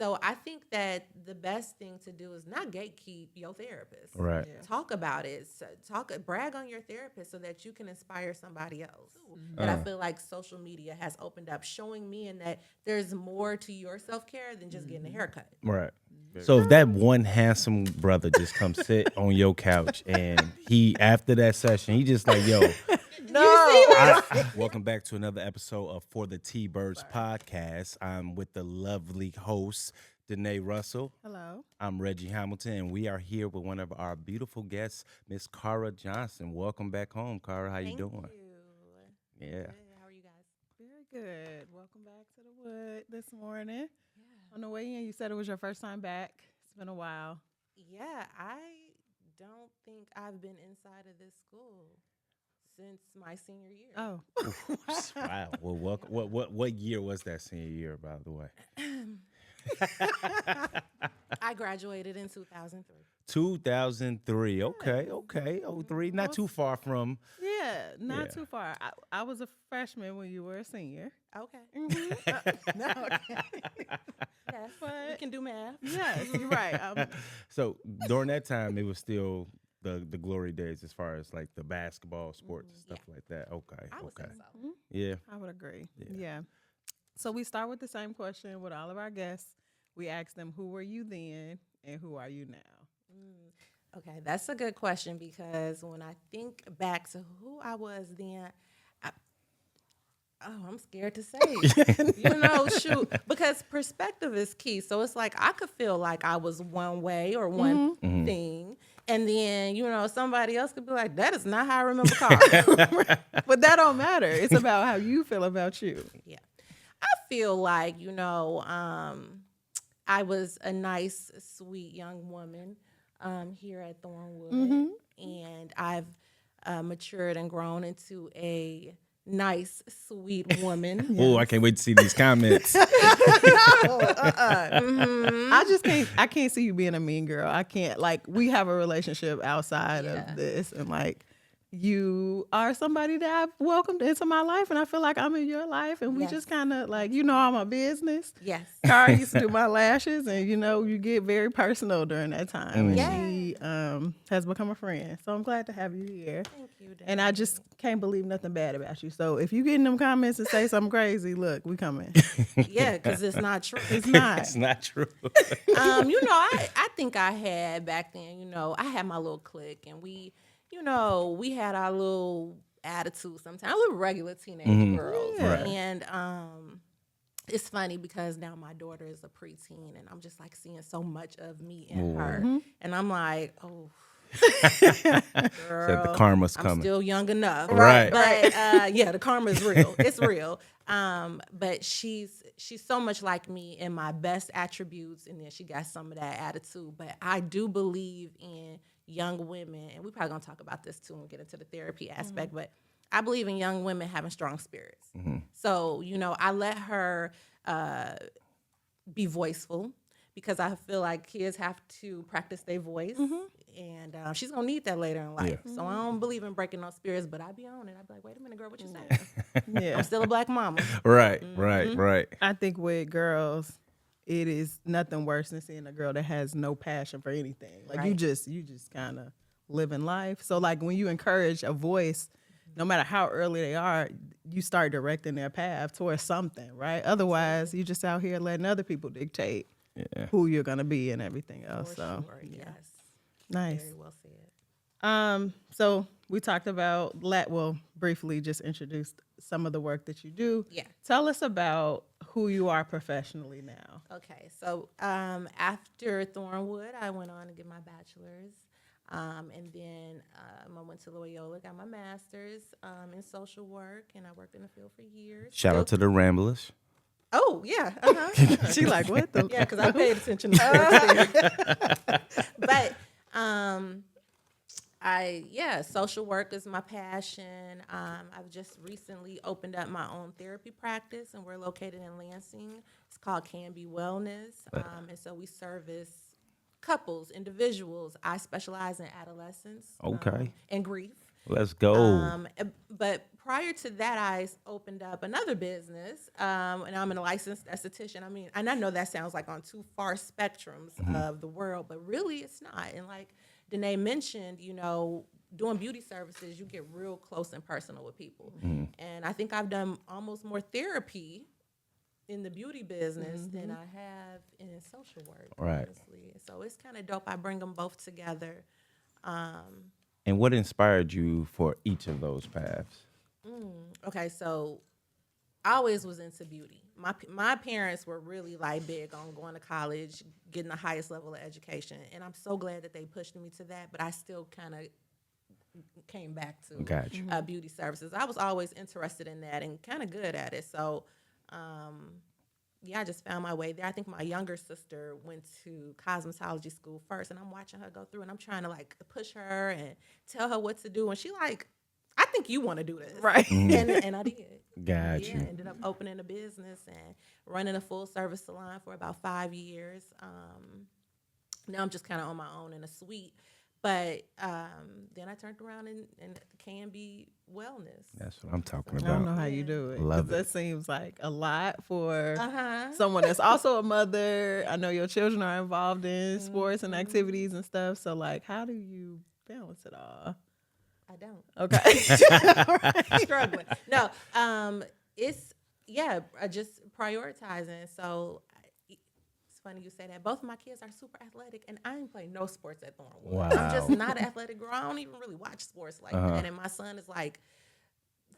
So I think that the best thing to do is not gatekeep your therapist. Right. Yeah. Talk about it. Brag on your therapist so that you can inspire somebody else. But I Uh, feel like social media has opened up, showing men that there's more to your self care than just getting a haircut. right. So if that one handsome brother just come sit on your couch and he after that session he just like yo, No. welcome back to another episode of For the T-Birds podcast. I'm with the lovely host Danae Russell. Hello. I'm Reggie Hamilton, and we are here with one of our beautiful guests, Miss Cara Johnson. Welcome back home, Cara. How you Thank doing? you. Yeah. Good. How are you guys? Very good. Welcome back to the Wood this morning. On the way in, you said it was your first time back. It's been a while. Yeah, I don't think I've been inside of this school since my senior year. Oh. Wow. Well, welcome. What year was that senior year, by the way? I graduated in 2003. 2003. Okay. Oh, three. Not too far from. Yeah, not Yeah. too far. I was a freshman when you were a senior. Okay. No, okay. Yes, we But- can do math. Yes, you're right. So during that time, it was still the glory days as far as like the basketball, sports, and stuff like that. Okay. I would Okay. say so. Yeah. I would agree. Yeah. Yeah. So we start with the same question with all of our guests. We ask them, who were you then and who are you now? Okay, that's a good question because when I think back to who I was then, I'm scared to say. Shoot, because perspective is key. So it's like I could feel like I was one way or one thing, and then somebody else could be like, "That is not how I remember Carl." But that don't matter. It's about how you feel about you. Yeah, I feel like I was a nice, sweet young woman here at Thornwood, and I've matured and grown into a nice, sweet woman. Oh, I can't wait to see these comments. I can't see you being a mean girl. I can't, like, we have a relationship outside Yeah. of this, and like you are somebody that I've welcomed into my life, and I feel like I'm in your life, and we Yes. just kind of like, all my business. Yes. Cara used to do my lashes, and you get very personal during that time. And Yeah. she has become a friend. So I'm glad to have you here. Thank you, Danae. And I just can't believe nothing bad about you. So if you get in them comments and say something crazy, look, we coming. Yeah, because it's not true. It's not. It's not true. I think I had back then, I had my little clique and we had our little attitude sometimes, little regular teenage girls. Yeah. Right. And it's funny because now my daughter is a preteen and I'm just like seeing so much of me in her. And I'm like, oh, Said the girl, karma's I'm coming. still young enough. Right. But yeah, the karma is real. It's real. But she's so much like me in my best attributes, and then she got some of that attitude. But I do believe in young women, and we're probably gonna talk about this too when we get into the therapy aspect, but I believe in young women having strong spirits. So, I let her be voiceful because I feel like kids have to practice their voice, and she's gonna need that later in life. So I don't believe in breaking no spirits, but I be on it. I be like, wait a minute, girl, what you saying? Yeah. I'm still a black mama. Right. Right. I think with girls, it is nothing worse than seeing a girl that has no passion for anything. Like you Right. just kind of living life. So like when you encourage a voice, no matter how early they are, you start directing their path towards something, right? Otherwise, you just out here letting other people dictate who you're gonna be and everything else. For So sure, yes. nice. Very well said. So we talked about briefly just introduced some of the work that you do. Yeah. Tell us about who you are professionally now. Okay, so after Thornwood, I went on to get my bachelor's, and then I went to Loyola, got my master's in social work, and I worked in the field for years. Shout out to the Ramblers. Oh yeah, uh-huh. She like, what the? Yeah, because I paid attention to sports. But social work is my passion. I've just recently opened up my own therapy practice, and we're located in Lansing. It's called Can Be Wellness, and so we service couples, individuals. I specialize in adolescence, Okay. and grief. Let's go. But prior to that, I opened up another business, and I'm a licensed esthetician. I mean, and I know that sounds like on two far spectrums of the world, but really it's not. And like Danae mentioned, doing beauty services, you get real close and personal with people. And I think I've done almost more therapy in the beauty business than I have in social work, Right. honestly. So it's kind of dope. I bring them both together. And what inspired you for each of those paths? Okay, so I always was into beauty. My parents were really like big on going to college, getting the highest level of education, and I'm so glad that they pushed me to that. But I still kind of came back to Gotcha. beauty services. I was always interested in that and kind of good at it. So, yeah, I just found my way there. I think my younger sister went to cosmetology school first, and I'm watching her go through, and I'm trying to like push her and tell her what to do, and she like, I think you want to do this, Right. And I did. Got Yeah, you. ended up opening a business and running a full service salon for about 5 years. Now I'm just kind of on my own in a suite. But then I turned around and can be wellness. That's what I'm talking I don't know about. how you do it. Love 'Cause it. that seems like a lot for Uh-huh. someone that's also a mother. I know your children are involved in sports and activities and stuff. So, like, how do you balance it all? I don't. Okay. Struggling. No, it's just prioritizing. So it's funny you say that. Both of my kids are super athletic, and I ain't play no sports at Thornwood. Wow. I'm just not an athletic girl. I don't even really watch sports like that. And my son is like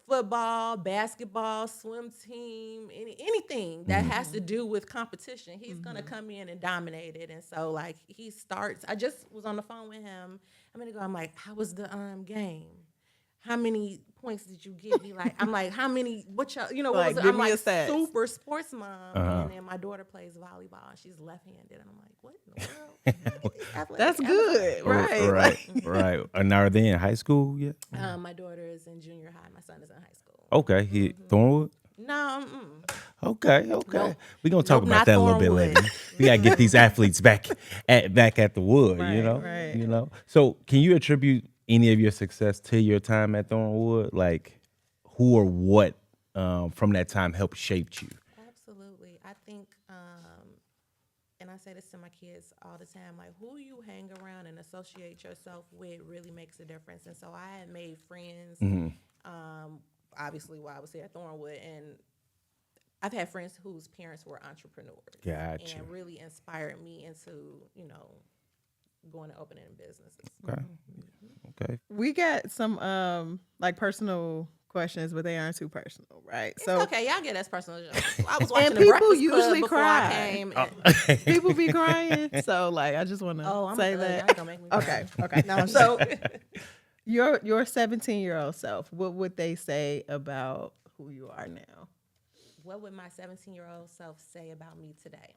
football, basketball, swim team, anything that has to do with competition. He's gonna come in and dominate it. And so like he starts. I just was on the phone with him a minute ago. I'm like, how was the game? How many points did you get? I'm like, how many? What y'all? What Like, was it? give I'm me like your stats. super sports mom, and then my daughter plays volleyball. And she's left-handed, and I'm like, what in the world? Athletic, That's good. Right. Right. And are they in high school yet? My daughter is in junior high. My son is in high school. Okay. He Thornwood? No, Okay. Nope. We're gonna talk Nope, about not that a little bit Thornwood. later. We gotta get these athletes back at the wood, Right. You know? So can you attribute any of your success to your time at Thornwood? Like who or what from that time helped shape you? absolutely. I think, and I say this to my kids all the time, like who you hang around and associate yourself with really makes a difference. And so I had made friends, obviously while I was here at Thornwood, and I've had friends whose parents were entrepreneurs. Gotcha. And really inspired me into, going to opening businesses. Okay. We got some like personal questions, but they aren't too personal, right? It's okay, y'all get as personal as y'all. I was And watching the people Breakfast usually Club before cry. I came. And, people be crying. So, like, I just want to I'm say a thug. that. Y'all gonna make me cry. Okay. Now, so your 17-year-old self, what would they say about who you are now? What would my 17-year-old self say about me today?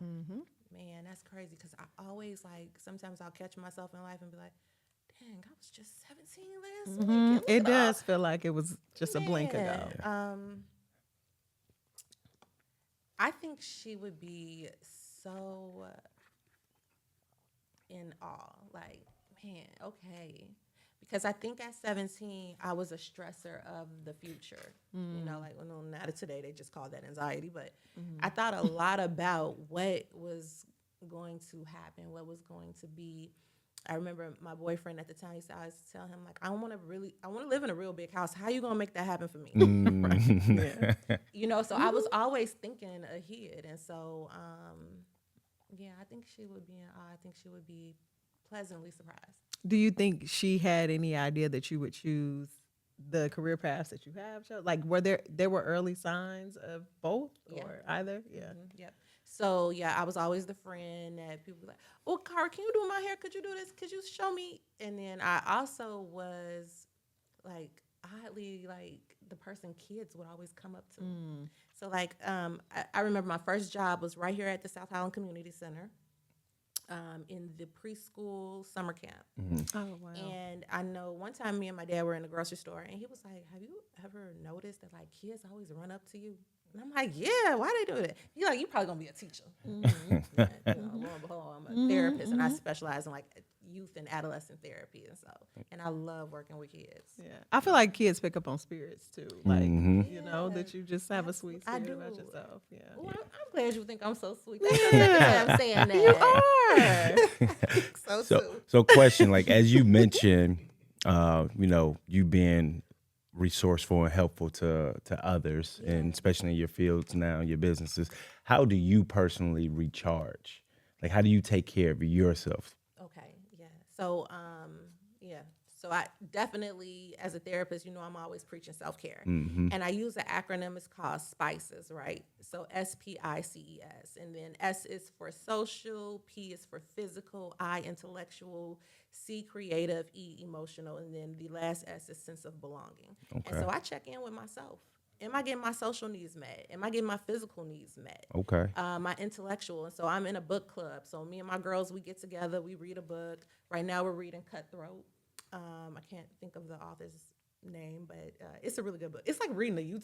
Man, that's crazy because I always sometimes I'll catch myself in life and be like, dang, I was just 17 last week. And look It at all- does feel like it was just a blink ago. I think she would be so in awe. Like, man, okay. Because I think at 17, I was a stressor of the future. Now today they just call that anxiety. But I thought a lot about what was going to happen, what was going to be. I remember my boyfriend at the time, I always tell him, like, I want to live in a real big house. How you going to make that happen for me? So I was always thinking ahead. And so, I think she would be in awe. I think she would be pleasantly surprised. Do you think she had any idea that you would choose the career paths that you have? Like, were there were early signs of both or either? Yeah. Yep. So I was always the friend that people were like, "Oh, Cara, can you do my hair? Could you do this? Could you show me?" And then I also was like oddly like the person kids would always come up to. So I remember my first job was right here at the South Highland Community Center. In the preschool summer camp. Oh, wow. And I know one time me and my dad were in the grocery store and he was like, have you ever noticed that like kids always run up to you? And I'm like, yeah, why they do that? He's like, you probably gonna be a teacher. Lo and behold, I'm a therapist and I specialize in like youth and adolescent therapy, and I love working with kids. Yeah, I feel like kids pick up on spirits too. Like you know that you just have a sweet I spirit do. about yourself. Yeah. Well, I'm glad you think I'm so sweet. That's the second time I'm saying that. You are. So question, like as you mentioned, you know, you being resourceful and helpful to others, and especially in your fields now, your businesses. How do you personally recharge? Like, how do you take care of yourself? Okay, yeah. So, So I definitely, as a therapist, you know, I'm always preaching self-care. And I use an acronym, it's called SPICES, right? So SPICES. And then S is for social, P is for physical, I intellectual, C creative, E emotional, and then the last S is sense of belonging. Okay. And so I check in with myself. Am I getting my social needs met? Am I getting my physical needs met? Okay. My intellectual. And so I'm in a book club. So me and my girls, we get together, we read a book. Right now we're reading Cutthroat. I can't think of the author's name, but it's a really good book. It's like reading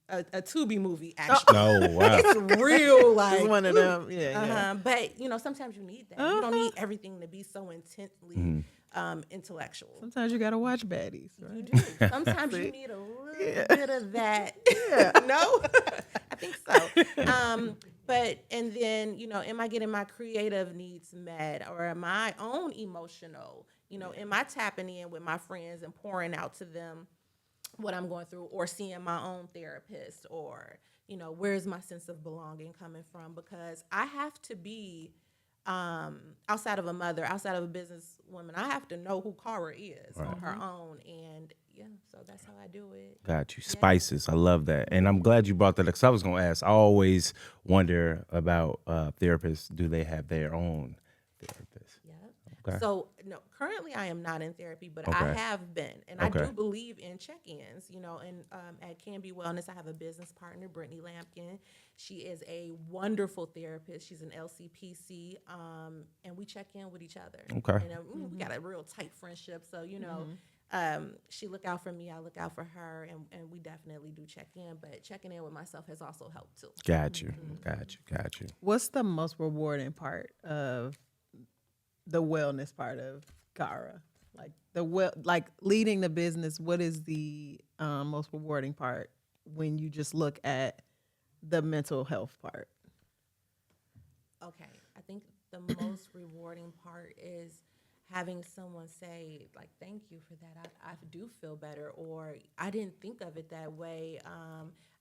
a Tubi movie, actually. Oh, wow. It's real, like. It's one of them. Yeah. But, you know, sometimes you need that. You don't need everything to be so intently intellectual. Sometimes you gotta watch baddies. Right? You do. Sometimes you need a little bit of that. No? I think so. But, and then, you know, am I getting my creative needs met, or am I own emotional? You know, am I tapping in with my friends and pouring out to them what I'm going through, or seeing my own therapist, or, you know, where's my sense of belonging coming from? Because I have to be, outside of a mother, outside of a businesswoman, I have to know who Cara is on her own. And yeah, so that's how I do it. Got you. Spices. I love that. And I'm glad you brought that up, because I was going to ask, I always wonder about therapists. Do they have their own therapist? Yeah. Okay. So, no, currently I am not in therapy, but Okay. I have been. And I Okay. do believe in check-ins, you know, and at Can Be Wellness, I have a business partner, Brittany Lampkin. She is a wonderful therapist. She's an LCPC, and we check in with each other. Okay. And we got a real tight friendship. So, you know, she look out for me, I look out for her, and we definitely do check in. But checking in with myself has also helped too. Got you. Got you. What's the most rewarding part of the wellness part of Cara? Like leading the business. What is the most rewarding part when you just look at the mental health part? Okay, I think the most rewarding part is having someone say, like, thank you for that. I do feel better, or I didn't think of it that way.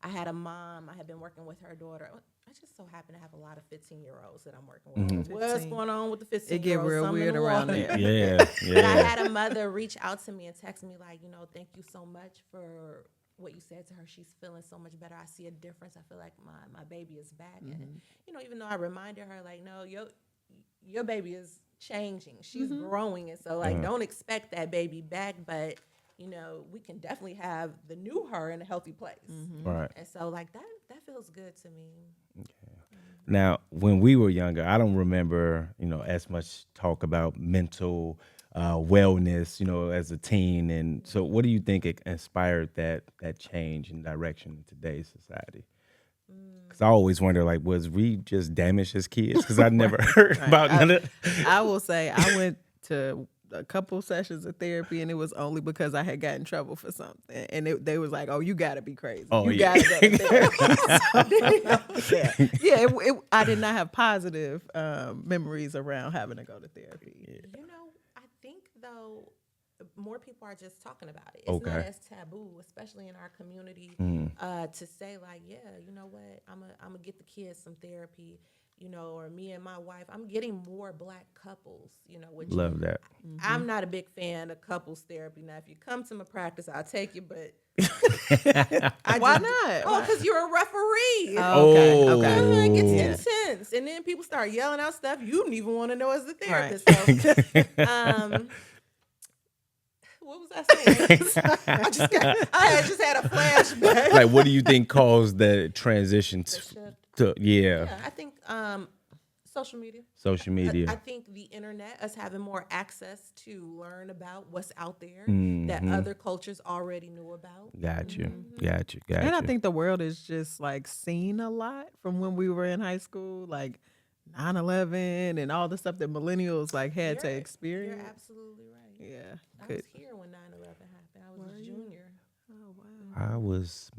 I had a mom, I had been working with her daughter. I just so happen to have a lot of 15-year-olds that I'm working with. What's 15. going on with the 15-year-olds? It get real weird around there. Yeah. But I had a mother reach out to me and text me like, you know, thank you so much for what you said to her. She's feeling so much better. I see a difference. I feel like my baby is back. And, you know, even though I reminded her, like, no, your baby is changing. She's growing. And so, like, don't expect that baby back. But, you know, we can definitely have the new her in a healthy place. Right. And so, like, that feels good to me. Now, when we were younger, I don't remember, you know, as much talk about mental wellness, you know, as a teen. And so what do you think it inspired that change in direction in today's society? Because I always wonder, like, was we just damaged as kids? Because I never heard about none of I will say I went to a couple sessions of therapy, and it was only because I had gotten in trouble for something, and they was like, "Oh, you got to be crazy. Oh, you yeah. got to go to therapy." I did not have positive memories around having to go to therapy. You know, I think, though, more people are just talking about it. It's Okay. not as taboo, especially in our community, to say, like, yeah, you know what, I'm gonna get the kids some therapy, you know, or me and my wife. I'm getting more Black couples, you know, which Love that. I'm not a big fan of couples therapy. Now, if you come to my practice, I'll take you, but Why not? Oh, because you're a referee. Okay. Oh. Okay. It gets Yeah. intense, and then people start yelling out stuff you don't even want to know as a therapist. So, what was I saying? I just had a flashback. Like, what do you think caused the transition to Yeah, I think social media. social media? I think the internet, us having more access to learn about what's out there Mm-hmm. that other cultures already knew about. Got you. And I think the world is just like seen a lot from when we were in high school. Like 9/11 and all the stuff that millennials like had to You're experience. absolutely right. Yeah. I Good. was here when 9/11 happened. I was a junior. Oh wow. I was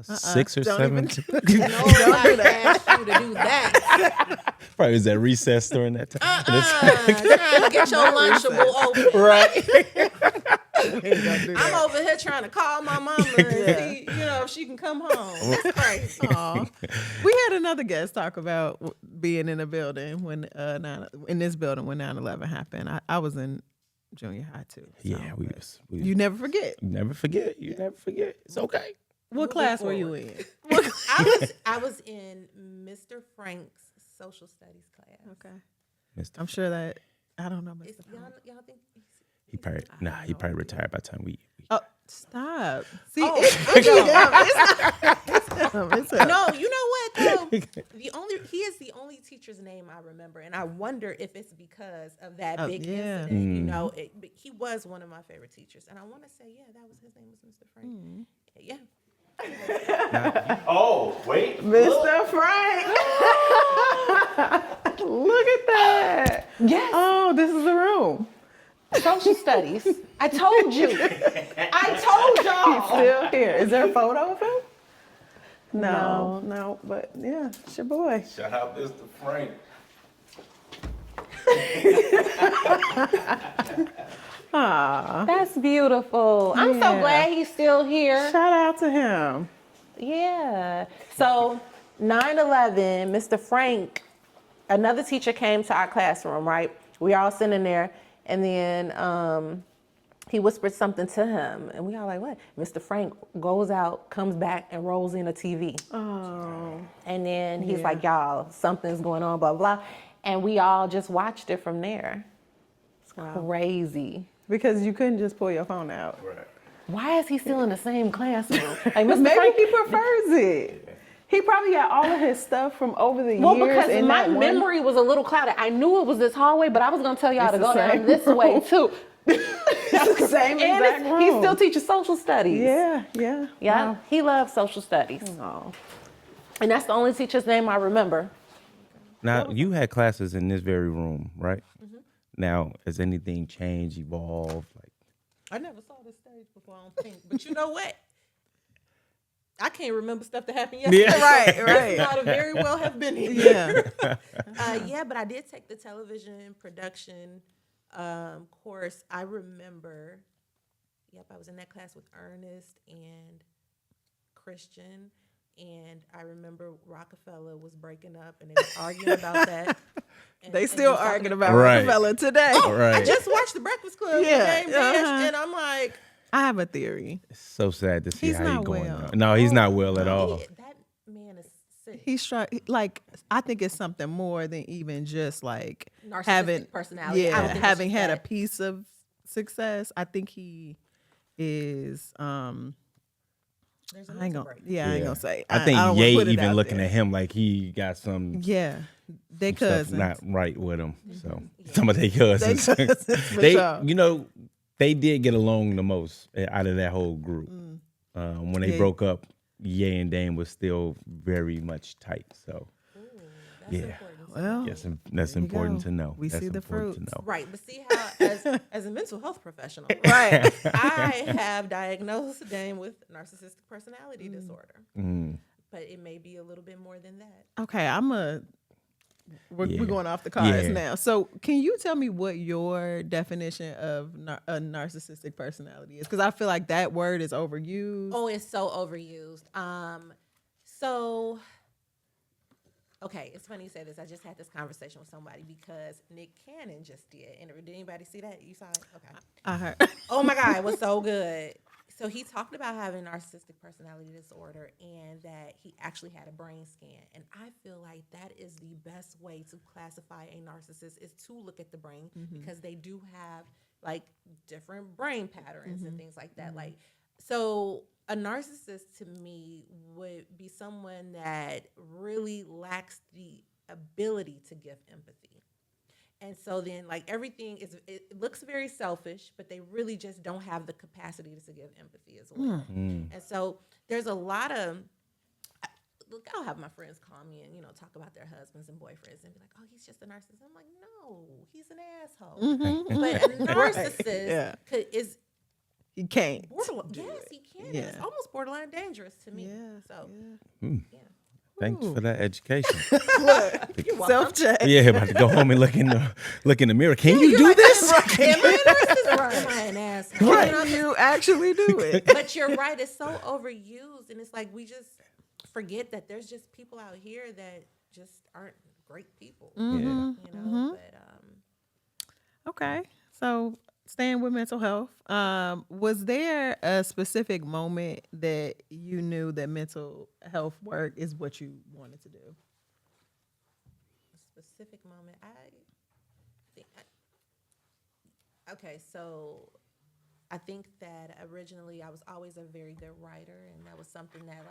6 or Don't 7. even No, I asked you to do that. Probably was at recess during that time. Trying to get your Lunchable open. Right. I'm over here trying to call my mama and see, if she can come home. That's crazy. Aw. We had another guest talk about being in a building when in this building when 9/11 happened. I was in junior high too. So. Yeah, we You never forget. never forget. You never forget. It's okay. What class were you in? I was in Mr. Frank's social studies class. Okay. Mr. I'm sure that I don't know. Mr. It's, Frank. y'all think He probably retired by the time we Oh, stop. See, Oh, it's him. No, you know what though? He is the only teacher's name I remember, and I wonder if it's because of that big yeah. incident. But he was one of my favorite teachers, and I want to say, that was his name was Mr. Frank. Yeah. Oh, wait. Mr. Frank. Look at that. Yes. Oh, this is the room. Social studies. I told you. I told y'all. Still here. Is there a photo of him? No, but yeah, it's your boy. Shout out Mr. Frank. That's beautiful. I'm so Yeah. glad he's still here. Shout out to him. Yeah. So 9/11, Mr. Frank, another teacher came to our classroom, right? We all sitting there, and then he whispered something to him, and we all like, what? Mr. Frank goes out, comes back, and rolls in a TV. Oh. And then he's like, y'all, something's going on, blah, blah. And we all just watched it from there. It's crazy. Because you couldn't just pull your phone out. Right. Why is he still in the same classroom? Like, Mr. Maybe Frank, he prefers it. He probably got all of his stuff from over the well, years. because in my that one- memory was a little clouded. I knew it was this hallway, but I was going to tell y'all It's to the go down same this way, room. too. It's the same And exact room. he still teaches social studies. Yeah. Yeah, Wow. he loves social studies. Oh. And that's the only teacher's name I remember. Now, you had classes in this very room, right? Now, has anything changed, evolved? Like, I never saw this stage before, I don't think. But you know what? I can't remember stuff that happened yesterday. Yeah. Right. Might have very well have been here. Yeah. But I did take the television production course. I remember, I was in that class with Ernest and Christian. And I remember Rockefeller was breaking up and they were arguing about that. They still was talking arguing about Right. Rockefeller today. right. I just watched The Breakfast Club with Yeah, Dame Dash, uh-huh. and I'm like, I have a theory. It's so sad to see He's how he's not going. well. Now. No, he's not well at all. that man is sick. He's like I think it's something more than even just like Narcissistic having personality. I don't Yeah, think it's having just had a that. piece of success. I think he is. There's I a ain't mental gonna. break. Yeah, I ain't gonna say. I think don't wanna Ye put it even out looking there. at him like he got some Yeah, they stuff cousins. not right with him. So some of their cousins, They cousins, for they, sure. they did get along the most out of that whole group. When they Yeah. broke up, Ye and Dame was still very much tight. So That's Yeah. important. Well, yes, that's there you important go. to know. We That's see the important fruits. to know. Right, but see how, as a mental health professional, right. I have diagnosed Dame with narcissistic personality disorder. Mm. But it may be a little bit more than that. Okay, we're Yeah. going off the cards Yeah. now. So, can you tell me what your definition of a narcissistic personality is? Because I feel like that word is overused. Oh, it's so overused. Okay, it's funny you say this. I just had this conversation with somebody because Nick Cannon just did. And did anybody see that? You saw it? Okay. I heard. Oh my God, it was so good. So he talked about having narcissistic personality disorder and that he actually had a brain scan. And I feel like that is the best way to classify a narcissist is to look at the brain because they do have like different brain patterns and things like that. Like, so a narcissist to me would be someone that really lacks the ability to give empathy. And so then like everything it looks very selfish, but they really just don't have the capacity to give empathy as well. And so there's a lot of look, I'll have my friends call me and, talk about their husbands and boyfriends and be like, oh, he's just a narcissist. I'm like, no, he's an asshole. But a narcissist is he can't. borderline. Yes, he can. Yeah. It's almost borderline dangerous to me. Yeah. So, Yeah. yeah. Thanks for that education. Self-check. Yeah, about to go home and look in the mirror. Can you do this? Am I a narcissist? Am I an asshole? Right. You actually do it. But you're right. It's so overused. And it's like we just forget that there's just people out here that just aren't great people. Yeah. But Okay. So staying with mental health, was there a specific moment that you knew that mental health work is what you wanted to do? a specific moment, okay, so I think that originally I was always a very good writer, and that was something that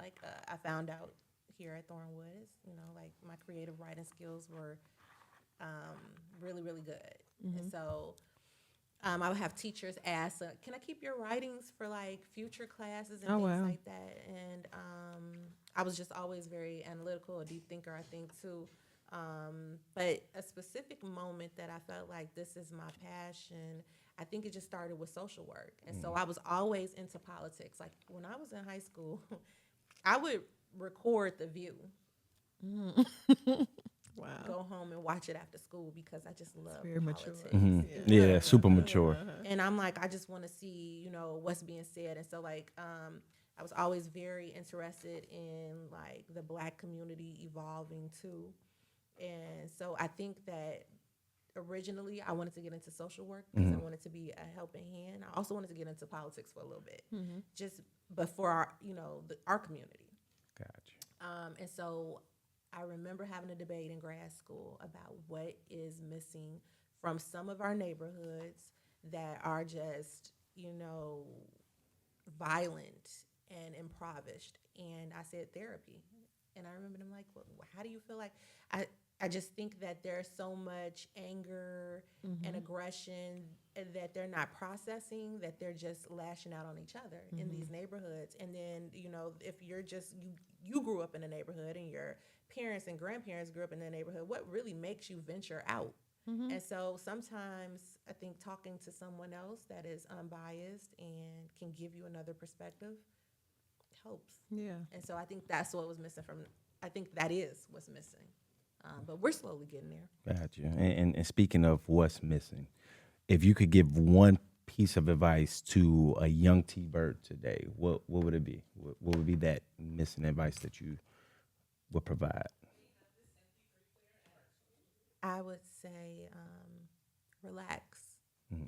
I found out here at Thornwood. Like my creative writing skills were really, really good. And so I would have teachers ask, can I keep your writings for like future classes and things like that? And I was just always very analytical, a deep thinker, I think, too. But a specific moment that I felt like this is my passion, I think it just started with social work. And so I was always into politics. Like when I was in high school, I would record The View. Wow. Go home and watch it after school because I just love very mature. politics. Yeah, super mature. And I'm like, I just want to see, what's being said. And so like, I was always very interested in like the Black community evolving too. And so I think that originally I wanted to get into social work because I wanted to be a helping hand. I also wanted to get into politics for a little bit, but for our, our community. Gotcha. And so I remember having a debate in grad school about what is missing from some of our neighborhoods that are just, violent and impoverished. And I said therapy. And I remember them like, well, how do you feel like? I just think that there's so much anger and aggression that they're not processing, that they're just lashing out on each other in these neighborhoods. And then, if you're just, you grew up in a neighborhood and your parents and grandparents grew up in the neighborhood, what really makes you venture out? And so sometimes I think talking to someone else that is unbiased and can give you another perspective helps. Yeah. And so I think that's what was missing I think that is what's missing. But we're slowly getting there. Gotcha. And speaking of what's missing, if you could give one piece of advice to a young T-Bird today, what would it be? What would be that missing advice that you would provide? I would say relax,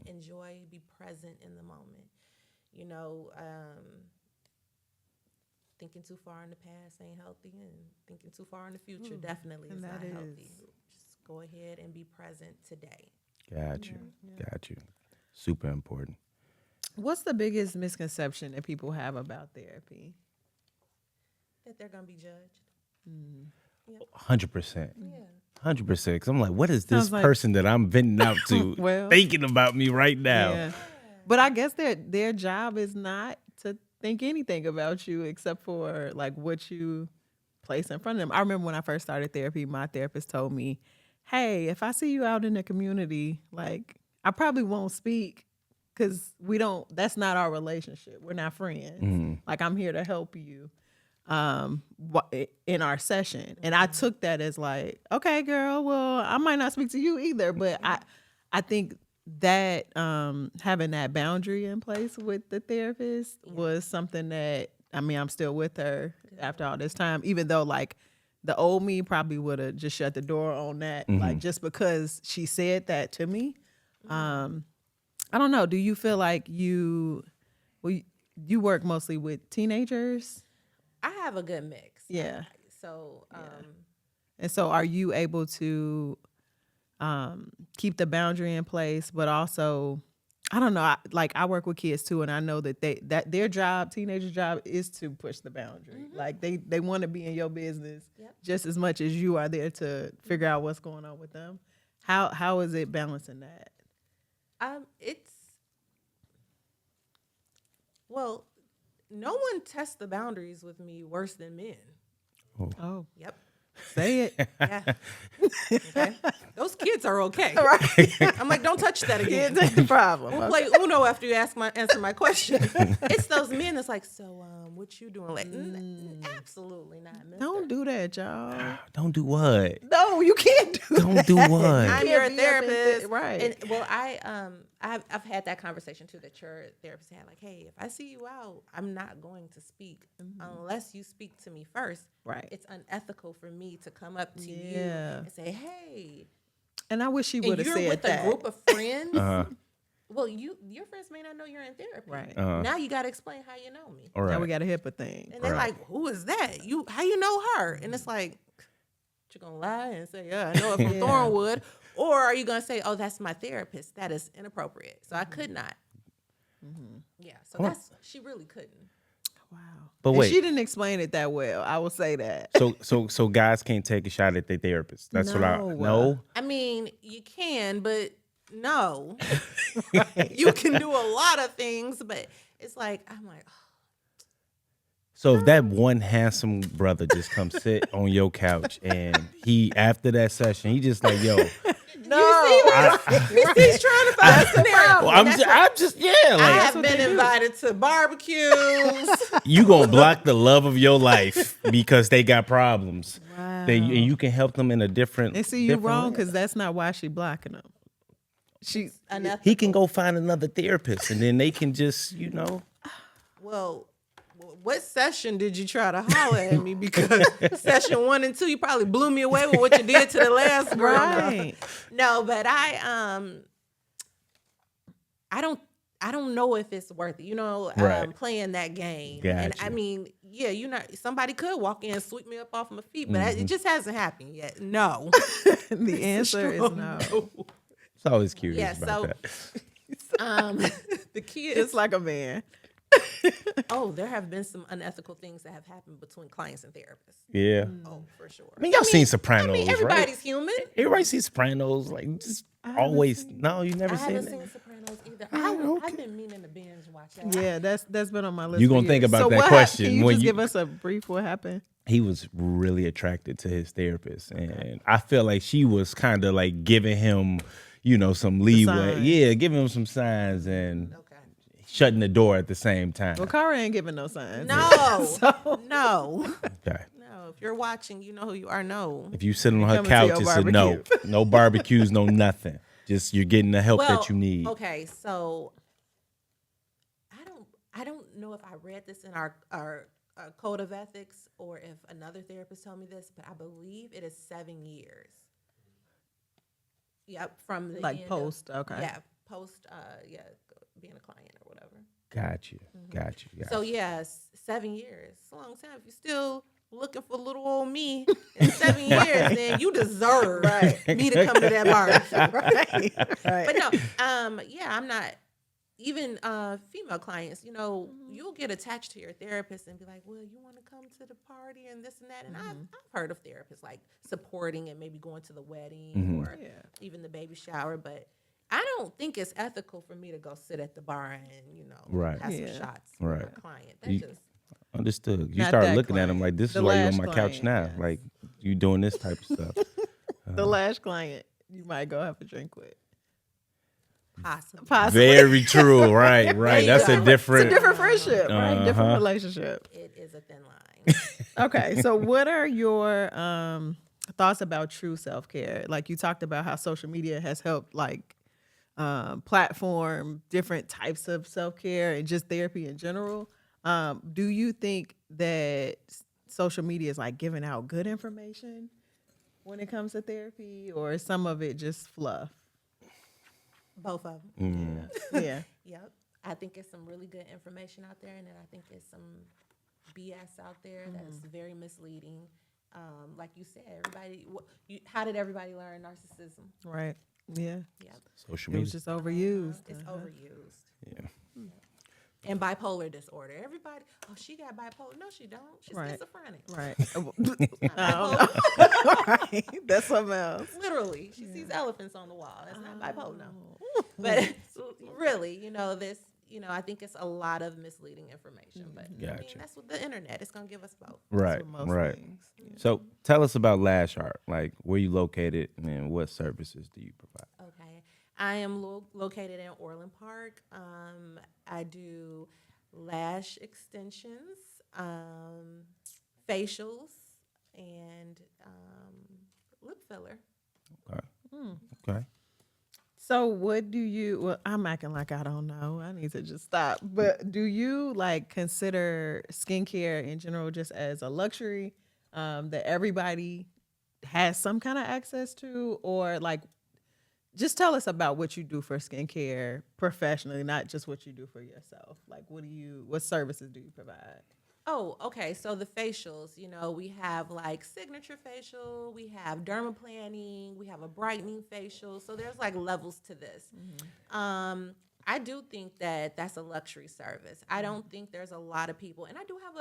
enjoy, be present in the moment. Thinking too far in the past ain't healthy, and thinking too far in the future definitely is not healthy. Just go ahead and be present today. Got you. Super important. What's the biggest misconception that people have about therapy? That they're gonna be judged. 100%. Yeah. 100%. Because I'm like, what is this Sounds like- person that I'm venting out to Well, thinking about me right now? Yeah. But I guess their job is not to think anything about you except for like what you place in front of them. I remember when I first started therapy, my therapist told me, hey, if I see you out in the community, like I probably won't speak because that's not our relationship. We're not friends. Like I'm here to help you in our session. And I took that as like, okay, girl, well, I might not speak to you either. But I think that having that boundary in place with the therapist was something that, I'm still with her after all this time, even though like the old me probably would have just shut the door on that, like just because she said that to me. I don't know. Do you feel like you work mostly with teenagers? I have a good mix. Yeah. So, And so are you able to keep the boundary in place, but also, I don't know, I work with kids too, and I know that their job, teenager job, is to push the boundary. Like they want to be in your business just as much as you are there to figure out what's going on with them. How is it balancing that? No one tests the boundaries with me worse than men. Oh, Yep. say it. Yeah. Okay. Those kids are okay. Right. I'm like, don't touch that again. That's the problem. We'll play Uno after you answer my question. It's those men that's like, so what you doing? Like, absolutely not, mister. Don't do that, y'all. Don't do what? No, you can't do that. Don't do what? I'm your can't be up in therapist, right. And well, I've had that conversation too. That your therapist had, like, hey, if I see you out, I'm not going to speak unless you speak to me first. Right. It's unethical for me to come up to you Yeah. and say, hey, And I wish she and would have you're said with that. a group of friends. Well, your friends may not know you're in therapy. Right. Now you got to explain how you know me. All right. Now we got a HIPAA thing. And they're like, who is that? How you know her? And it's like, you're going to lie and say, yeah, I know her from Thornwood. Or are you going to say, oh, that's my therapist? That is inappropriate. So I could not. Yeah. So she really couldn't. Wow. But And wait. she didn't explain it that well. I will say that. So guys can't take a shot at their therapist. That's what I No. know. I mean, you can, but no. You can do a lot of things, but it's like, I'm like, So if that one handsome brother just comes sit on your couch and he after that session he just like, yo, no. He's trying to find a scenario. well, I'm just I like have been invited to barbecues. you gonna block the love of your life because they got problems. Wow. And you can help them in a different. And see, you different wrong way. because that's not why she blocking them. She's Unethical. He can go find another therapist and then they can just, Well, what session did you try to holler at me? Because session 1 and 2, you probably blew me away with what you did to the last girl. right. No, but I don't know if it's worth it. Right. Playing that game. Gotcha. And I mean, yeah, somebody could walk in and sweep me up off my feet, but it just hasn't happened yet. No. The answer is no. It's always curious Yeah, about that. The kids. Just like a man. Oh, there have been some unethical things that have happened between clients and therapists. Yeah. Oh, for sure. I mean, y'all seen Sopranos, I mean, everybody's right? human. Everybody sees Sopranos, like just always. No, you never I seen haven't it. seen Sopranos either. Oh, I've been meaning to binge watch that. Yeah, that's been on my list. You for gonna think years. about So that what question Can you when just you- give us a brief what happened? He was really attracted to his therapist, and I feel like she was kind of like giving him, some leeway. signs. Yeah, giving him some signs and Okay. shutting the door at the same time. Well, Cara ain't giving no signs. No. No. Okay. No. If you're watching, you know who you are. No. If you sit on her Coming to couch, your it's a no. barbecue. No barbecues, no nothing. Just you're getting the help that you need. Okay, so I don't know if I read this in our code of ethics or if another therapist told me this, but I believe it is 7 years. Yep, from the Like end post, of, okay. Yeah, post being a client or whatever. Got you. So yes, 7 years. It's a long time. If you're still looking for little old me in 7 years, then you deserve me to come to that bar. Right. But no, I'm not. Even female clients, you'll get attached to your therapist and be like, well, you want to come to the party and this and that. And I've heard of therapists like supporting and maybe going to the wedding or even the baby shower. But I don't think it's ethical for me to go sit at the bar and, Right. have some Yeah. shots Right. for a client. That You- just Understood. You Not start that looking at him client. like, this The is why you're on last my couch client, now. yes. Like, you doing this type of stuff. The last client you might go have a drink with. possibly. Very true. Right. That's a different. It's a different friendship, right? Different Uh-huh. relationship. It is a thin line. Okay, so what are your thoughts about true self-care? Like you talked about how social media has helped platform different types of self-care and just therapy in general. Do you think that social media is like giving out good information when it comes to therapy, or is some of it just fluff? Both of them. Yeah. Yep. I think there's some really good information out there, and then I think there's some BS out there that's very misleading. Like you said, how did everybody learn narcissism? Right. Yeah. Yep. Social It media. was just overused. It's overused. Yeah. And bipolar disorder. Everybody, she got bipolar. No, she don't. She's Right. schizophrenic. Right. Bipolar. Right. That's something else. Literally, she sees elephants on the wall. That's not bipolar. No. But really, this I think it's a lot of misleading information. But I mean, Gotcha. that's what the internet is gonna give us both. Right, with most right. things. So tell us about Lash Art. Like, where you located and what services do you provide? Okay. I am located in Orland Park. I do lash extensions, facials, and lip filler. Okay. Okay. So what do you, well, I'm acting like I don't know. I need to just stop. But do you like consider skincare in general just as a luxury that everybody has some kind of access to? Or like, just tell us about what you do for skincare professionally, not just what you do for yourself. Like, what services do you provide? Oh, okay. So the facials, we have like signature facial, we have dermaplaning, we have a brightening facial. So there's like levels to this. I do think that that's a luxury service. I don't think there's a lot of people, and I do have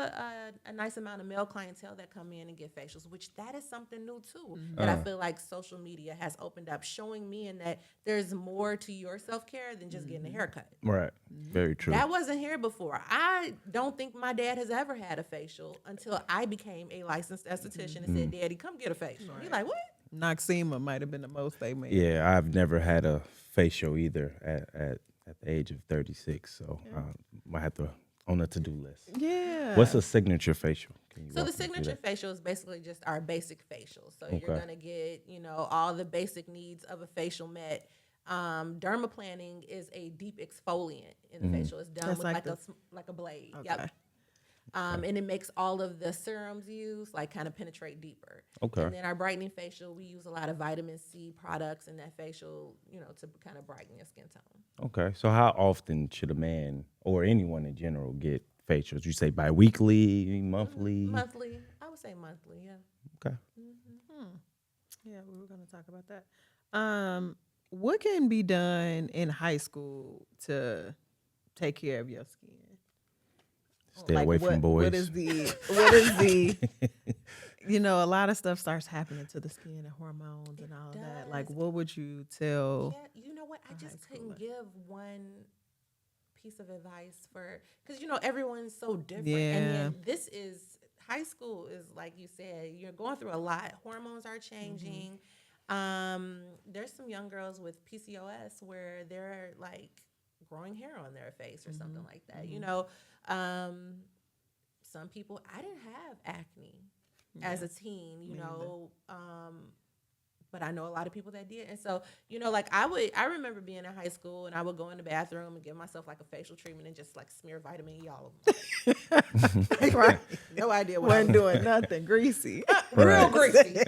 a nice amount of male clientele that come in and get facials, which that is something new too. That I feel like social media has opened up, showing me and that there's more to your self-care than just getting a haircut. Right. Very true. That wasn't here before. I don't think my dad has ever had a facial until I became a licensed esthetician and said, Daddy, come get a facial. He's like, what? Noxema might have been the most they made. Yeah, I've never had a facial either at the age of 36, so I have to on the to-do list. Yeah. What's a signature facial? Can you So walk the me through signature that? facial is basically just our basic facial. So Okay. you're gonna get, all the basic needs of a facial met. Dermaplaning is a deep exfoliant in the facial. It's done That's with like like a blade. Okay. Yep. And it makes all of the serums used like kind of penetrate deeper. Okay. And then our brightening facial, we use a lot of vitamin C products in that facial, to kind of brighten your skin tone. Okay, so how often should a man or anyone in general get facials? You say bi-weekly, monthly? Monthly, I would say monthly. Yeah. Okay. Yeah, we were going to talk about that. What can be done in high school to take care of your skin? Stay away from boys. What is the a lot of stuff starts happening to the skin and hormones and all of that. Like, what would you tell? Yeah, you know what? I just couldn't give one piece of advice because everyone's so different. Yeah. And then high school is like you said, you're going through a lot. Hormones are changing. There's some young girls with PCOS where they're like growing hair on their face or something like that. Some people, I didn't have acne as a teen, but I know a lot of people that did. And so, I remember being in high school and I would go in the bathroom and give myself like a facial treatment and just like smear vitamin E all over. Right. No idea what Wasn't doing nothing greasy. real greasy.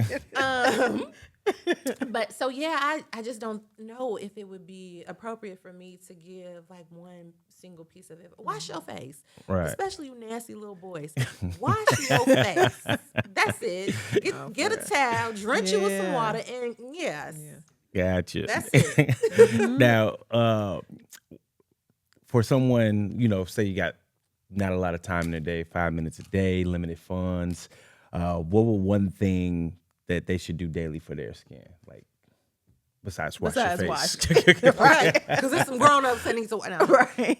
But so yeah, I just don't know if it would be appropriate for me to give like one single piece of it. Wash your face, Right. especially you nasty little boys. Wash your face. That's it. Get a towel, drench it with some Yeah. water, and yes, Gotcha. that's it. Now, for someone, say you got not a lot of time in a day, 5 minutes a day, limited funds, what would one thing that they should do daily for their skin? Like, besides wash your face. Right? Because there's some grown ups that need to. No. Right.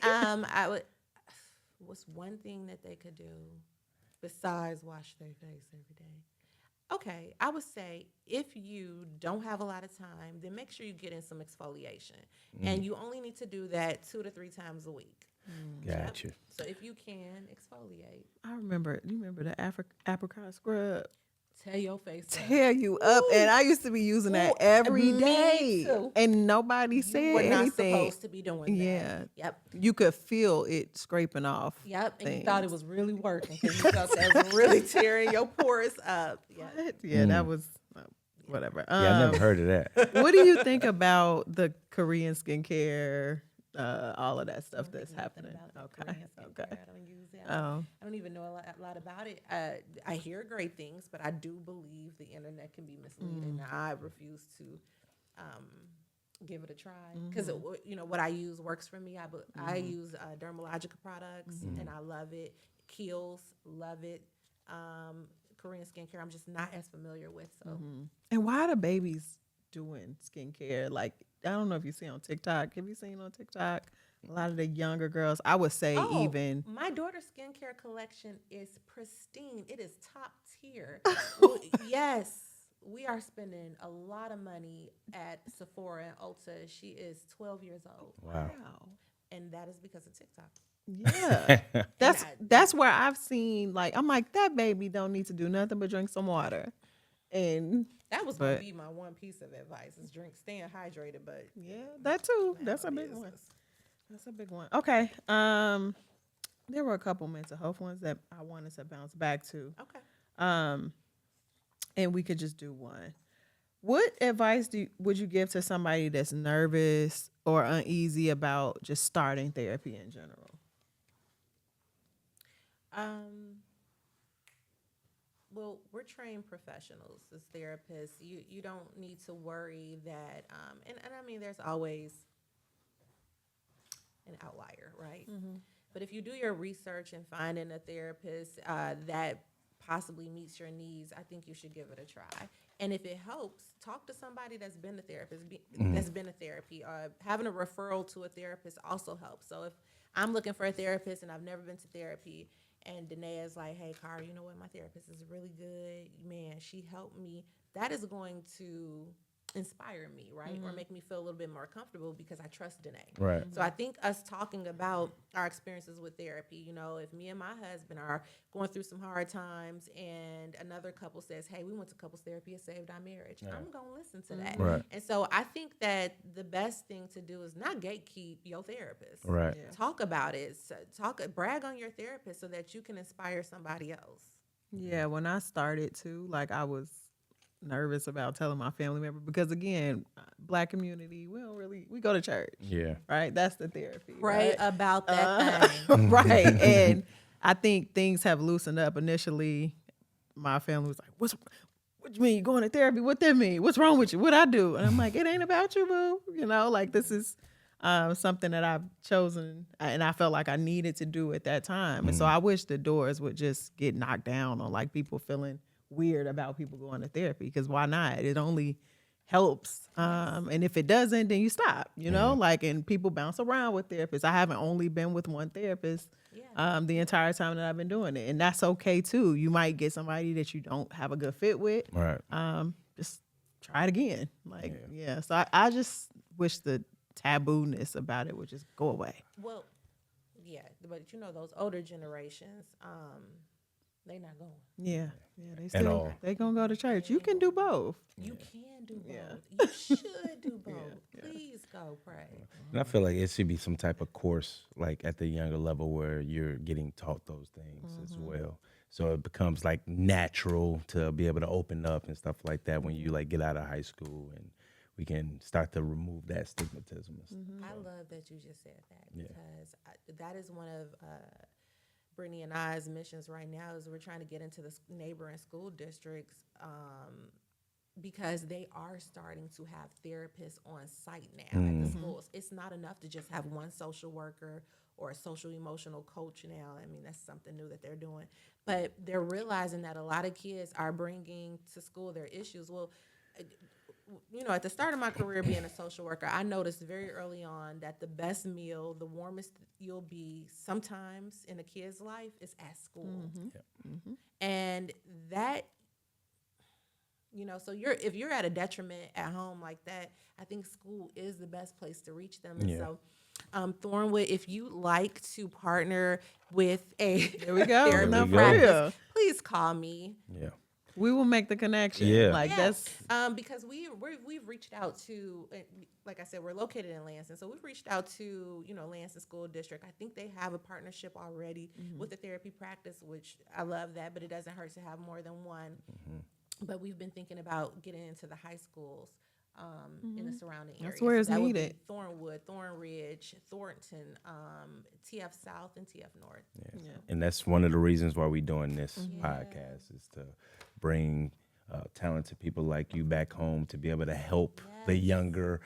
What's one thing that they could do besides wash their face every day? Okay, I would say if you don't have a lot of time, then make sure you get in some exfoliation, and you only need to do that 2 to 3 times a week. Gotcha. So if you can exfoliate, I remember. You remember the apricot scrub? tear your face up. Tear you up, and I used to be using that every me day, too. and nobody said We're not anything. supposed to be doing that. Yeah. Yep. You could feel it scraping off. Yep. And things. you thought it was really working because you felt that was really tearing your pores up. Yeah. Yeah, that was whatever. Yeah, I never heard of that. What do you think about the Korean skincare, all of that stuff that's happening? Okay. I don't use it. Oh. I don't even know a lot about it. I hear great things, but I do believe the internet can be misleading. I refuse to give it a try because what I use works for me. I use Dermalogica products and I love it. Kiehl's, love it. Korean skincare, I'm just not as familiar with. So And why are the babies doing skincare? Like, I don't know if you see on TikTok. Have you seen on TikTok a lot of the younger girls, I would say even. My daughter's skincare collection is pristine. It is top tier. Yes, we are spending a lot of money at Sephora and Ulta. She is 12 years old. Wow. And that is because of TikTok. Yeah. That's where I've seen, like, I'm like, that baby don't need to do nothing but drink some water. And that was going to be my one piece of advice is staying hydrated, but yeah, that too. That's a big one. That's a big one. Okay. There were a couple mental health ones that I wanted to bounce back to. Okay. And we could just do one. What advice would you give to somebody that's nervous or uneasy about just starting therapy in general? Well, we're trained professionals as therapists. You don't need to worry that, and I mean, there's always an outlier, right? Mm-hmm. But if you do your research and finding a therapist that possibly meets your needs, I think you should give it a try. And if it helps, talk to somebody that's been a therapist, that's been a therapy. Having a referral to a therapist also helps. So if I'm looking for a therapist and I've never been to therapy, and Danae is like, hey, Cara, you know what? My therapist is really good. Man, she helped me. That is going to inspire me, right? Mm-hmm. Or make me feel a little bit more comfortable because I trust Danae. Right. So I think us talking about our experiences with therapy, you know, if me and my husband are going through some hard times and another couple says, hey, we went to couples therapy, it saved our marriage. Yeah. I'm going to listen to that. Right. And so I think that the best thing to do is not gatekeep your therapist. Right. Yeah. Talk about it. Brag on your therapist so that you can inspire somebody else. Yeah, when I started too, like I was nervous about telling my family member because again, Black community, we go to church. Yeah. Right? That's the therapy. Right? About that thing. Right. And I think things have loosened up. Initially, my family was like, what you mean you going to therapy? What that mean? What's wrong with you? What I do? And I'm like, it ain't about you, boo. You know, like this is something that I've chosen and I felt like I needed to do at that time. And so I wish the doors would just get knocked down on like people feeling weird about people going to therapy, because why not? It only helps. And if it doesn't, then you stop, you know, like, and people bounce around with therapists. I haven't only been with one therapist the entire time that I've been doing it. And that's okay too. You might get somebody that you don't have a good fit with. Right. Just try it again. Like, So I just wish the taboo-ness about it would just go away. Well, yeah, but you know, those older generations, they not going. Yeah, they gonna go to church. You can do both. You can do both. You should do both. Please go pray. And I feel like it should be some type of course, like at the younger level, where you're getting taught those things as well. So it becomes like natural to be able to open up and stuff like that when you like get out of high school, and we can start to remove that stigmatism. I love that you just said that because that is one of Brittany and I's missions right now is we're trying to get into the neighboring school districts because they are starting to have therapists on site now at the schools. It's not enough to just have one social worker or a social emotional coach now. I mean, that's something new that they're doing. But they're realizing that a lot of kids are bringing to school their issues. Well, you know, at the start of my career being a social worker, I noticed very early on that the best meal, the warmest you'll be sometimes in a kid's life is at school. And that, you know, so if you're at a detriment at home like that, I think school is the best place to reach them. And so Thornwood, if you like to partner with a therapy practice, please call me. Yeah. We will make the connection. Yeah. Like that's because we've reached out to, like I said, we're located in Lansing, so we've reached out to, you know, Lansing School District. I think they have a partnership already with the therapy practice, which I love that, but it doesn't hurt to have more than one. But we've been thinking about getting into the high schools in the surrounding areas. That's where it's that needed. Would be Thornwood, Thornridge, Thornton, TF South, and TF North. Yeah. And that's one of the reasons why we're doing this podcast is to bring talented people like you back home to be able to help the younger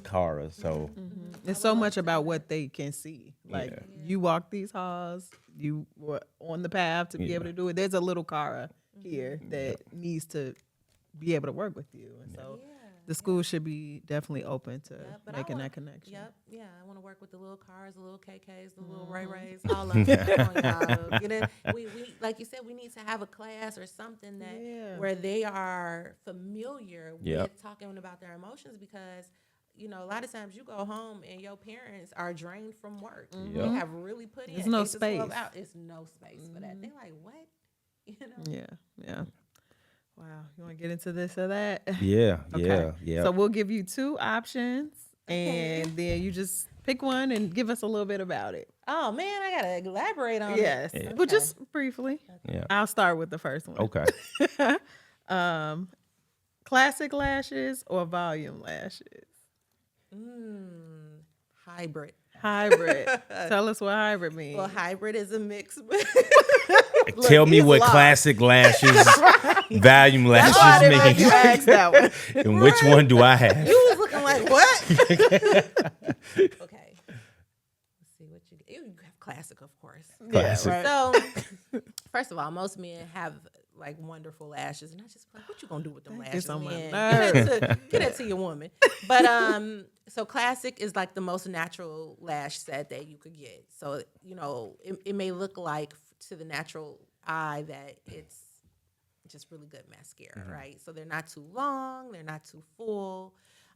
Cara. So it's so much about what they can see. Like you walk these halls, you were on the path to be able to do it. There's a little Cara here that needs to be able to work with you. And so the school should be definitely open to But making that connection. Yep, yeah. I want to work with the little cars, the little KKs, the little Ray Rays, all of them. Come on, y'all. Get in. We like you said, we need to have a class or something that where they are familiar with talking about their emotions, because you know, a lot of times you go home and your parents are drained from work. They have really put in. There's no 8 to 12 space. It's no space for that. They're like, what? You know? Yeah. Wow. You want to get into this or that? Yeah. Okay. Yeah. So we'll give you 2 options, and then you just pick one and give us a little bit about it. Oh man, I gotta elaborate on Yes. it. Well, just briefly. Yeah. I'll start with the first one. Okay. Classic lashes or volume lashes? Hybrid. Hybrid. Tell us what hybrid means. Well, hybrid is a mix. Tell me he's what lost. classic lashes, volume I lashes didn't make mean, you ask that one. and which one do I have? You was looking like what? Okay. Let's see what you have classic, of course. Classic. right. So, first of all, most men have like wonderful lashes, and I just like, what you gonna do with them That lashes? gets on my Man? nerves. Get it to your woman. But so classic is like the most natural lash set that you could get. So you know, it may look like to the natural eye that it's just really good mascara, right? So they're not too long, they're not too full.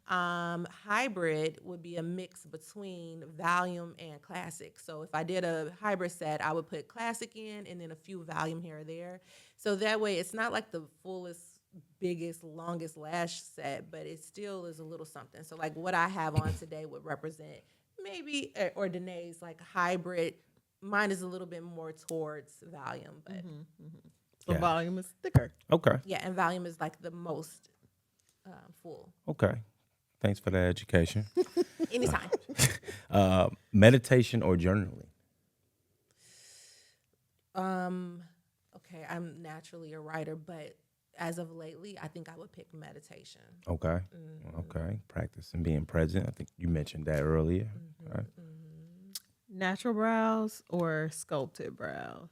Hybrid would be a mix between volume and classic. So if I did a hybrid set, I would put classic in and then a few volume here or there. So that way it's not like the fullest, biggest, longest lash set, but it still is a little something. So like what I have on today would represent maybe, or Danae's like hybrid. Mine is a little bit more towards volume, but So Yeah. volume is thicker. Okay. yeah, and volume is like the most full. Okay. Thanks for that education. Anytime. Meditation or journaling? Okay, I'm naturally a writer, but as of lately, I think I would pick meditation. Okay. Okay. Practice and being present. I think you mentioned that earlier. Right. Natural brows or sculpted brows?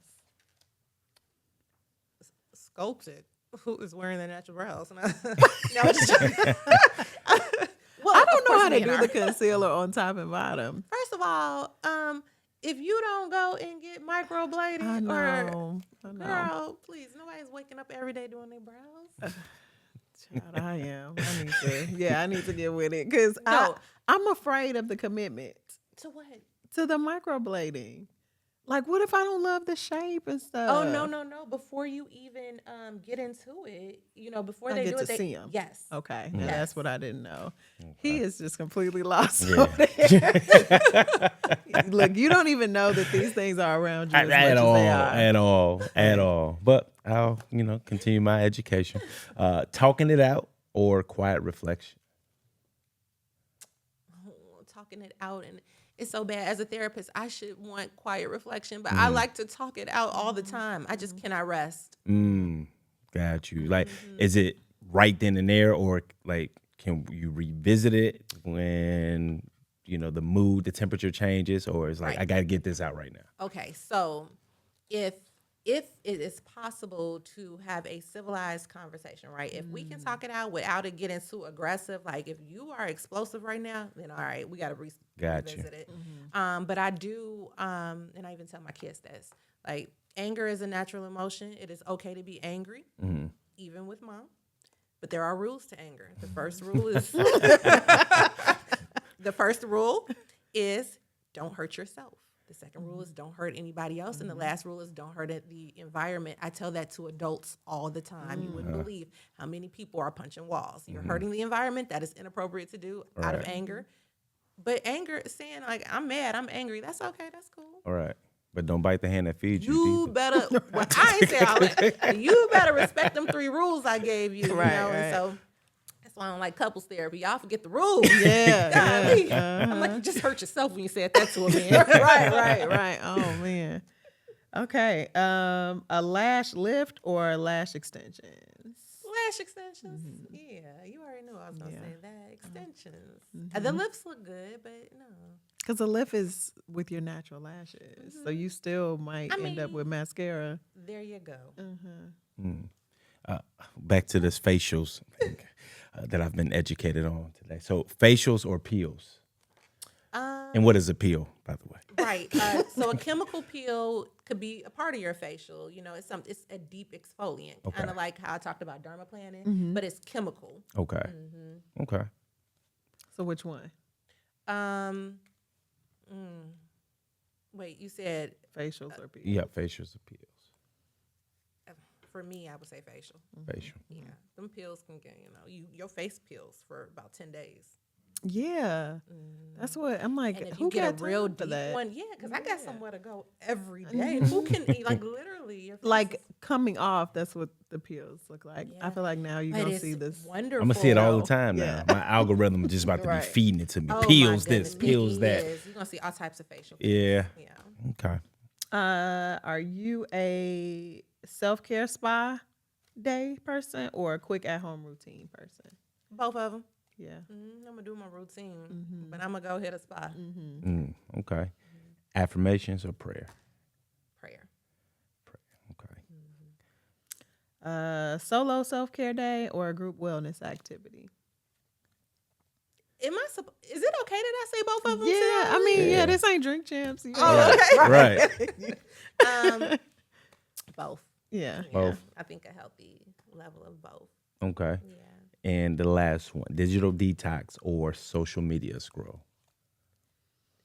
Sculpted. Who is wearing the natural brows? No, I'm just joking. Well, I don't of know course how to men do are. the concealer on top and bottom. First of all, if you don't go and get microblading, I or know. girl, please, nobody's waking up every day doing their brows. Child, I am. I need to get with it because No. I'm afraid of the commitment To what? to the microblading. Like, what if I don't love the shape and stuff? Oh no! Before you even get into it, you know, before I they get do to it, they, see 'em. Yes. Okay, Yeah. now Yes. that's what I didn't know. He is just completely lost. Yeah. over there. Look, you don't even know that these things are around you as much At as all, they are. at all. But I'll, continue my education. Talking it out or quiet reflection. Talking it out, and it's so bad. As a therapist, I should want quiet reflection, but I like to talk it out all the time. I just cannot rest. Got you. Like, is it right then and there, or like, can you revisit it when the mood, the temperature changes, or it's like Right. I got to get this out right now? Okay, so if it is possible to have a civilized conversation, right? If we can talk it out without it getting too aggressive, like if you are explosive right now, then all right, we got to Got you. revisit it. But I do, and I even tell my kids this, like anger is a natural emotion. It is okay to be angry, even with mom. But there are rules to anger. The first rule is don't hurt yourself. The second rule is don't hurt anybody else. And the last rule is don't hurt the environment. I tell that to adults all the time. You wouldn't believe how many people are punching walls. You're hurting the environment. That is inappropriate to do out of Right. anger. But anger, saying like, I'm mad, I'm angry, that's okay, that's cool. All right. But don't bite the hand that feeds you. You either. better, well, I ain't say all that. You better respect them 3 rules I gave you. Right, you know? right. And so that's why I don't like couples therapy. Y'all forget the rules. Yeah, Golly. yeah. I'm like, you just hurt yourself when you said that to a man. right. Oh man. Okay. A lash lift or lash extensions? Lash extensions. Yeah, you already knew I was going to say that. Extensions. The lips look good, but no. Because a lift is with your natural lashes, so you still might end up with mascara. There you go. Back to this facials. that I've been educated on today. So facials or peels? Um, And what is a peel, by the way? Right. So a chemical peel could be a part of your facial. You know, it's a deep exfoliant, kind of like how I talked about dermaplaning, but it's chemical. Okay. Okay. So which one? Um, wait, you said Facials or peels? Yeah, facials or peels. for me, I would say facial. Facial. Yeah, them pills can get your face peels for about 10 days. Yeah, that's what I'm like. And if who you get got a real time for deep that? one, yeah, because I got somewhere to go every day. Who can literally your face Like is- coming off, that's what the peels look like. I Yeah. feel like now you're but gonna it's see this. wonderful. I'm gonna see it all the time now. Yeah. My algorithm is just about to Right. be feeding it to me. Oh, my Peels goodness, this, it peels that. is. You're gonna see all types of facial. Yeah. Yeah. Okay. Are you a self-care spa day person or a quick at-home routine person? Both of them. Yeah. I'm gonna do my routine, but I'm gonna go hit a spa. Okay. Affirmations or prayer? Prayer. Okay. Solo self-care day or a group wellness activity? Is it okay that I say both of them? Yeah, I mean, Yeah. this ain't Drink Champs. You Oh, know. okay. Right. Both. Yeah. Yeah, Both. I think a healthy level of both. Okay. Yeah. And the last one, digital detox or social media scroll?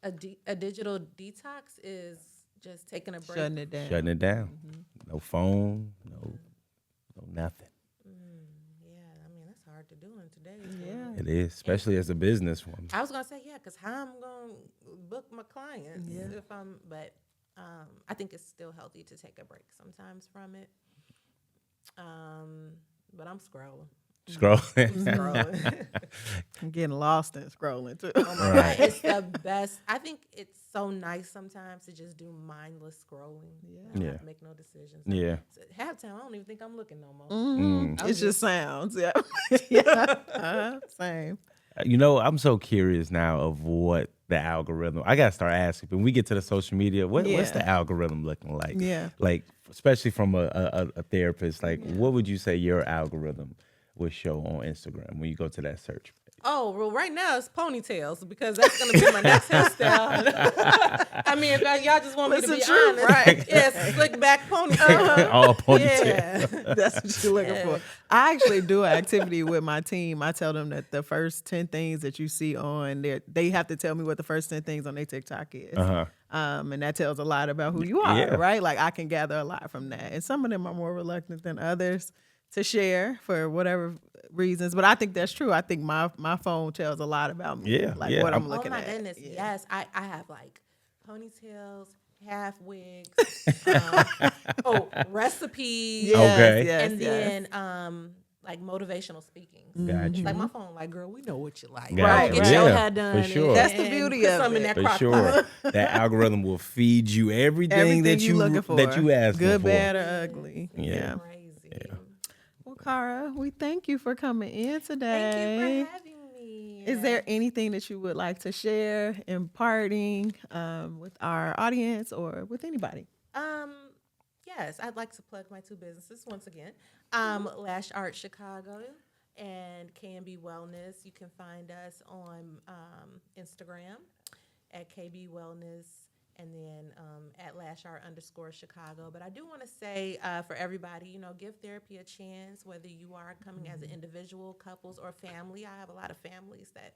A digital detox is just taking a break. Shutting it down. Shutting it down. No phone, no nothing. Yeah, I mean that's hard to do in today's world. Yeah. It is, especially as a businesswoman. I was gonna say because how I'm gonna book my clients if but I think it's still healthy to take a break sometimes from it. But I'm scrolling. Scrolling. I'm getting lost in scrolling too. Oh my God, it's the best. I think it's so nice sometimes to just do mindless scrolling. Yeah. I don't have to make no decisions. Yeah. So halftime, I don't even think I'm looking no more. It just sounds. Yeah. Yeah. Same. You know, I'm so curious now of what the algorithm. I gotta start asking. When we get to the social media, what's Yeah. the algorithm looking like? Yeah. Like, especially from a therapist. Like, what would you say your algorithm would show on Instagram when you go to that search? Oh, well, right now it's ponytails because that's going to be my next hairstyle. I mean, if y'all just want me to It's be the truth, honest, right? yes, slick back ponytail. All ponytail. Yeah. That's what you're looking for. I actually do an activity with my team. I tell them that the first 10 things that you see on there, they have to tell me what the first 10 things on their TikTok is. And that tells a lot about who you are, Yeah. right? Like I can gather a lot from that. And some of them are more reluctant than others to share for whatever reasons. But I think that's true. I think my phone tells a lot about me. Yeah, Like yeah. what I'm Oh looking my at. goodness, Yeah. yes. I have like ponytails, half wigs, recipes, Yes, Okay. yes, and yes. then like motivational speaking. Gotcha. Like my phone, like girl, we know what you like. Gotcha. Go get your Yeah, hair done. for sure. and- That's the and beauty put of some in it. that For crock sure. pot. That algorithm will feed you everything Everything that you looking for. that you ask good, for. bad, or ugly. Yeah. Crazy. Well, Cara, we thank you for coming in today. Thank you for having me. Is there anything that you would like to share, imparting with our audience or with anybody? Yes, I'd like to plug my two businesses once again. Lash Art Chicago and KB Wellness. You can find us on Instagram at KB Wellness and then at Lash Art _Chicago. But I do want to say for everybody, give therapy a chance, whether you are coming as an individual, couples, or family. I have a lot of families that,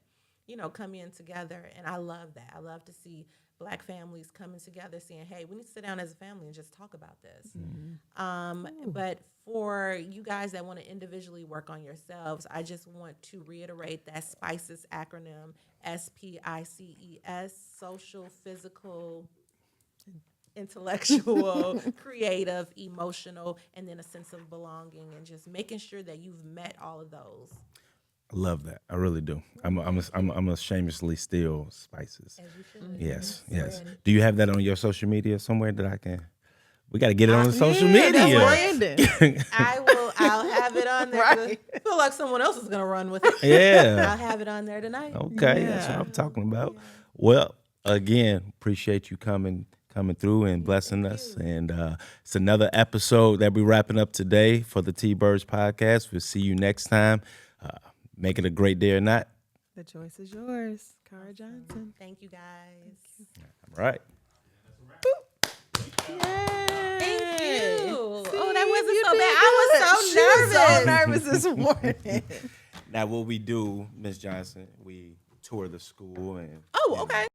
come in together, and I love that. I love to see Black families coming together saying, hey, we need to sit down as a family and just talk about this. But for you guys that want to individually work on yourselves, I just want to reiterate that SPICES acronym, SPICES, social, physical, intellectual, creative, emotional, and then a sense of belonging, and just making sure that you've met all of those. I love that. I really do. I'm a shamelessly steal spices. As you should. Yes, yes. Do you have that on your social media somewhere that I can? We got to get it on the social Yeah, that's media. branding. I'll have it on there. Right. I feel like someone else is gonna run with it. Yeah. I'll have it on there tonight. Okay, that's what I'm talking about. Well, again, appreciate you coming through and blessing us. And it's another episode that we're wrapping up today for the T-Birds podcast. We'll see you next time. make it a great day or not. The choice is yours, Cara Johnson. Thank you guys. All right. Thank you. Oh, that wasn't so bad. I was so nervous. So nervous this morning. Now, what we do, Miss Johnson, we tour the school and Oh, okay.